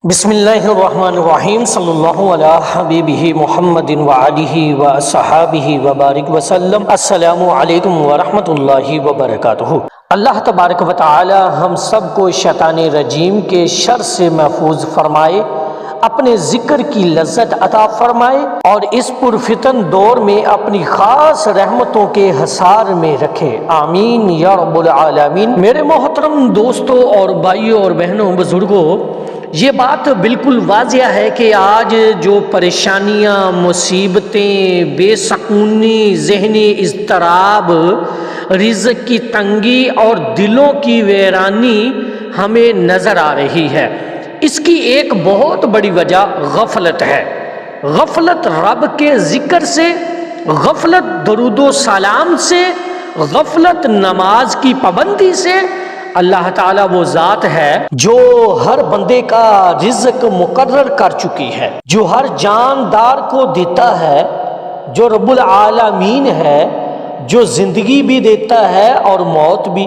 بسم اللہ الرحمن الرحیم صلی اللہ علی حبیبہ محمد وآلہ وصحابہ وبارک وسلم۔ السلام علیکم ورحمۃ اللہ وبرکاتہ۔ اللہ تبارک و تعالی ہم سب کو شیطان رجیم کے شر سے محفوظ فرمائے، اپنے ذکر کی لذت عطا فرمائے اور اس پرفتن دور میں اپنی خاص رحمتوں کے حصار میں رکھے، آمین یا رب العالمین۔ میرے محترم دوستوں اور بھائیوں اور بہنوں، بزرگوں، یہ بات بالکل واضح ہے کہ آج جو پریشانیاں، مصیبتیں، بے سکونی، ذہنی اضطراب، رزق کی تنگی اور دلوں کی ویرانی ہمیں نظر آ رہی ہے، اس کی ایک بہت بڑی وجہ غفلت ہے۔ غفلت رب کے ذکر سے، غفلت درود و سلام سے، غفلت نماز کی پابندی سے۔ اللہ تعالیٰ وہ ذات ہے جو ہر بندے کا رزق مقرر کر چکی ہے، جو ہر جاندار کو دیتا ہے، جو رب العالمین ہے، جو زندگی بھی دیتا ہے اور موت بھی،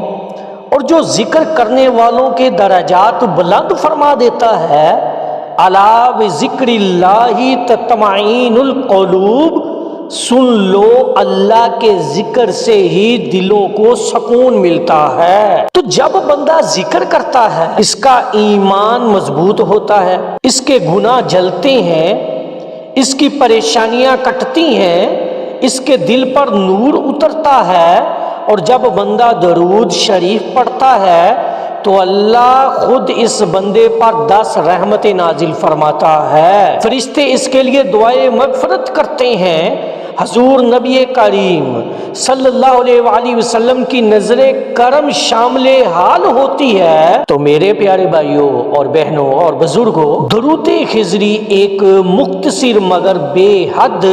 اور جو ذکر کرنے والوں کے درجات بلند فرما دیتا ہے۔ الا بذکر اللہ تطمئن القلوب، سن لو اللہ کے ذکر سے ہی دلوں کو سکون ملتا ہے۔ تو جب بندہ ذکر کرتا ہے، اس کا ایمان مضبوط ہوتا ہے، اس کے گناہ جلتے ہیں، اس کی پریشانیاں کٹتی ہیں، اس کے دل پر نور اترتا ہے، اور جب بندہ درود شریف پڑھتا ہے تو اللہ خود اس بندے پر 10 رحمتیں نازل فرماتا ہے۔ فرشتے اس کے لیے دعائے مغفرت کرتے ہیں۔ حضور نبی کریم صلی اللہ علیہ وآلہ وسلم کی نظر کرم شامل حال ہوتی ہے۔ تو میرے پیارے بھائیوں اور بہنوں اور بزرگوں، درود خضری ایک مختصر مگر بے حد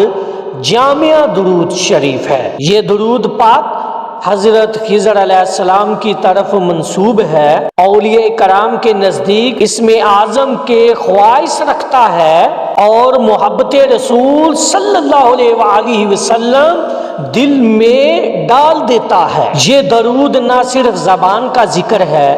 جامع درود شریف ہے۔ یہ درود پاک حضرت خضر علیہ السلام کی طرف منسوب ہے۔ اولیاء کرام کے نزدیک اسم اعظم کے خواہش رکھتا ہے اور محبت رسول صلی اللہ علیہ وآلہ وسلم دل میں ڈال دیتا ہے۔ یہ درود نہ صرف زبان کا ذکر ہے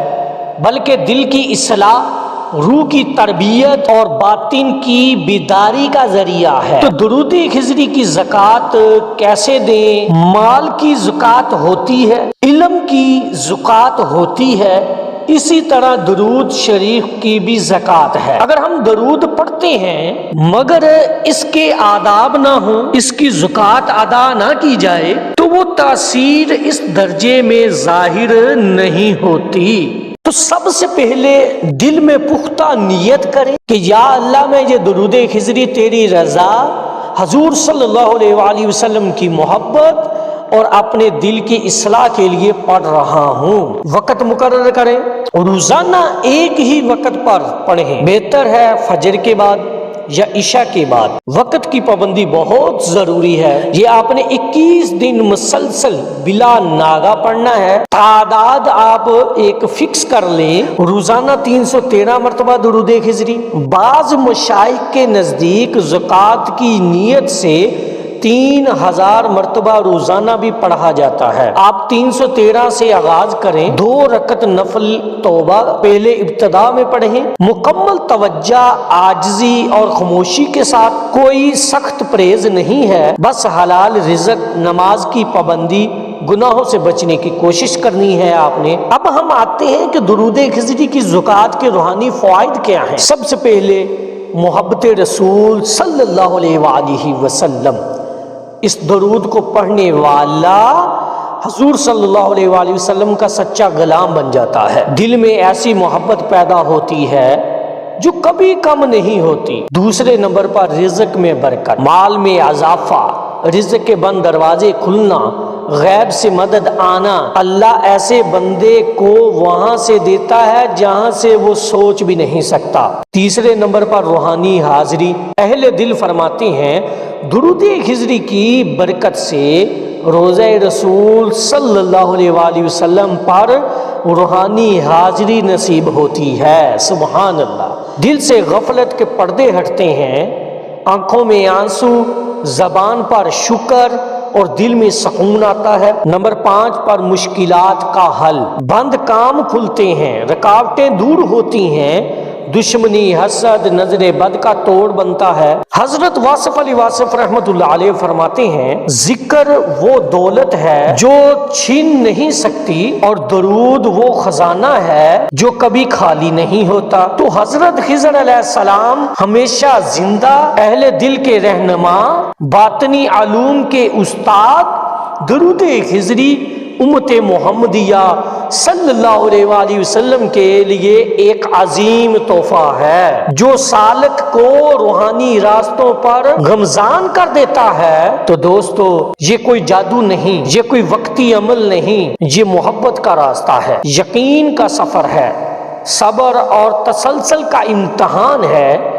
بلکہ دل کی اصلاح، روح کی تربیت اور باطن کی بیداری کا ذریعہ ہے۔ تو درود خضری کی زکوٰۃ کیسے دیں؟ مال کی زکوٰۃ ہوتی ہے، علم کی زکوٰۃ ہوتی ہے، اسی طرح درود شریف کی بھی زکوٰۃ ہے۔ اگر ہم درود پڑھتے ہیں مگر اس کے آداب نہ ہوں، اس کی زکوٰۃ ادا نہ کی جائے تو وہ تاثیر اس درجے میں ظاہر نہیں ہوتی۔ تو سب سے پہلے دل میں پختہ نیت کریں کہ یا اللہ، میں یہ درود خضری تیری رضا، حضور صلی اللہ علیہ وآلہ وسلم کی محبت اور اپنے دل کی اصلاح کے لیے پڑھ رہا ہوں۔ وقت مقرر کریں، روزانہ ایک ہی وقت پر پڑھیں، بہتر ہے فجر کے بعد یا عشاء کے بعد۔ وقت کی پابندی بہت ضروری ہے۔ یہ آپ نے 21 دن مسلسل بلا ناغہ پڑھنا ہے۔ تعداد آپ ایک فکس کر لیں، روزانہ 313 مرتبہ درود خضری۔ بعض مشائخ کے نزدیک زکوٰۃ کی نیت سے 3000 مرتبہ روزانہ بھی پڑھا جاتا ہے۔ آپ 313 سے آغاز کریں، 2 رکعت نفل توبہ پہلے ابتدا میں پڑھیں، مکمل توجہ، عاجزی اور خاموشی کے ساتھ۔ کوئی سخت پرہیز نہیں ہے، بس حلال رزق، نماز کی پابندی، گناہوں سے بچنے کی کوشش کرنی ہے آپ نے۔ اب ہم آتے ہیں کہ درود خضری کی زکوٰۃ کے روحانی فوائد کیا ہیں۔ سب سے پہلے محبت رسول صلی اللہ علیہ وآلہ وسلم۔ اس درود کو پڑھنے والا حضور صلی اللہ علیہ وآلہ وسلم کا سچا غلام بن جاتا ہے۔ دل میں ایسی محبت پیدا ہوتی ہے جو کبھی کم نہیں ہوتی۔ دوسرے نمبر پر رزق میں برکت، مال میں اضافہ، رزق کے بند دروازے کھلنا، غیب سے مدد آنا۔ اللہ ایسے بندے کو وہاں سے دیتا ہے جہاں سے وہ سوچ بھی نہیں سکتا۔ تیسرے نمبر پر روحانی حاضری۔ اہل دل فرماتے ہیں درود خضری کی برکت سے روضہ رسول صلی اللہ علیہ وآلہ وسلم پر روحانی حاضری نصیب ہوتی ہے۔ سبحان اللہ۔ دل سے غفلت کے پردے ہٹتے ہیں، آنکھوں میں آنسو، زبان پر شکر اور دل میں سکون آتا ہے۔ نمبر 5 پر مشکلات کا حل، بند کام کھلتے ہیں، رکاوٹیں دور ہوتی ہیں، دشمنی، حسد، نظر بد کا توڑ بنتا ہے۔ حضرت واصف علی واصف رحمت اللہ علیہ فرماتے ہیں ذکر وہ دولت ہے جو چھین نہیں سکتی، اور درود وہ خزانہ ہے جو کبھی خالی نہیں ہوتا۔ تو حضرت خضر علیہ السلام ہمیشہ زندہ، اہل دل کے رہنما، باطنی علوم کے استاد، درود خضری امت محمدیہ صلی اللہ علیہ وآلہ وسلم کے لیے ایک عظیم تحفہ ہے جو سالک کو روحانی راستوں پر گامزن کر دیتا ہے۔ تو دوستو، یہ کوئی جادو نہیں، یہ کوئی وقتی عمل نہیں، یہ محبت کا راستہ ہے، یقین کا سفر ہے، صبر اور تسلسل کا امتحان ہے۔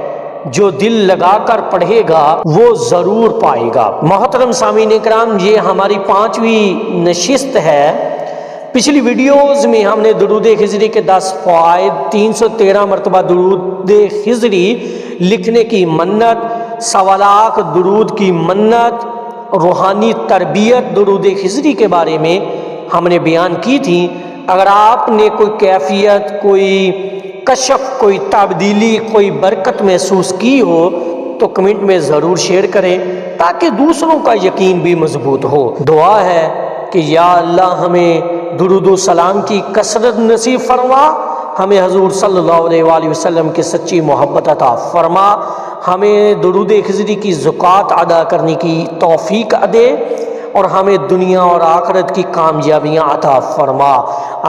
جو دل لگا کر پڑھے گا وہ ضرور پائے گا۔ محترم سامعین کرام، یہ ہماری 5ویں نشست ہے۔ پچھلی ویڈیوز میں ہم نے درود خضری کے 10 فوائد، 313 مرتبہ درود خضری لکھنے کی منت، 1.25 لاکھ درود کی منت، روحانی تربیت درود خضری کے بارے میں ہم نے بیان کی تھی۔ اگر آپ نے کوئی کیفیت، کوئی کشف، کوئی تبدیلی، کوئی برکت محسوس کی ہو تو کمنٹ میں ضرور شیئر کریں تاکہ دوسروں کا یقین بھی مضبوط ہو۔ دعا ہے کہ یا اللہ ہمیں درود و سلام کی کثرت نصیب فرما، ہمیں حضور صلی اللہ علیہ وآلہ وسلم کی سچی محبت عطا فرما، ہمیں درود خضری کی زکوٰۃ ادا کرنے کی توفیق دے، اور ہمیں دنیا اور آخرت کی کامیابیاں عطا فرما۔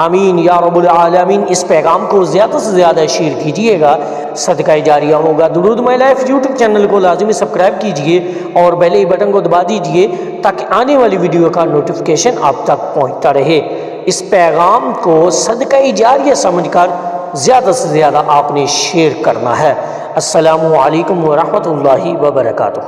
آمین یا رب العالمین۔ اس پیغام کو زیادہ سے زیادہ شیئر کیجئے گا، صدقہ جاریہ ہوگا۔ درود مائی لائف یوٹیوب چینل کو لازمی سبسکرائب کیجئے اور بیل آئیکن بٹن کو دبا دیجئے تاکہ آنے والی ویڈیو کا نوٹیفیکیشن آپ تک پہنچتا رہے۔ اس پیغام کو صدقہ جاریہ سمجھ کر زیادہ سے زیادہ آپ نے شیئر کرنا ہے۔ السلام علیکم ورحمۃ اللہ وبرکاتہ۔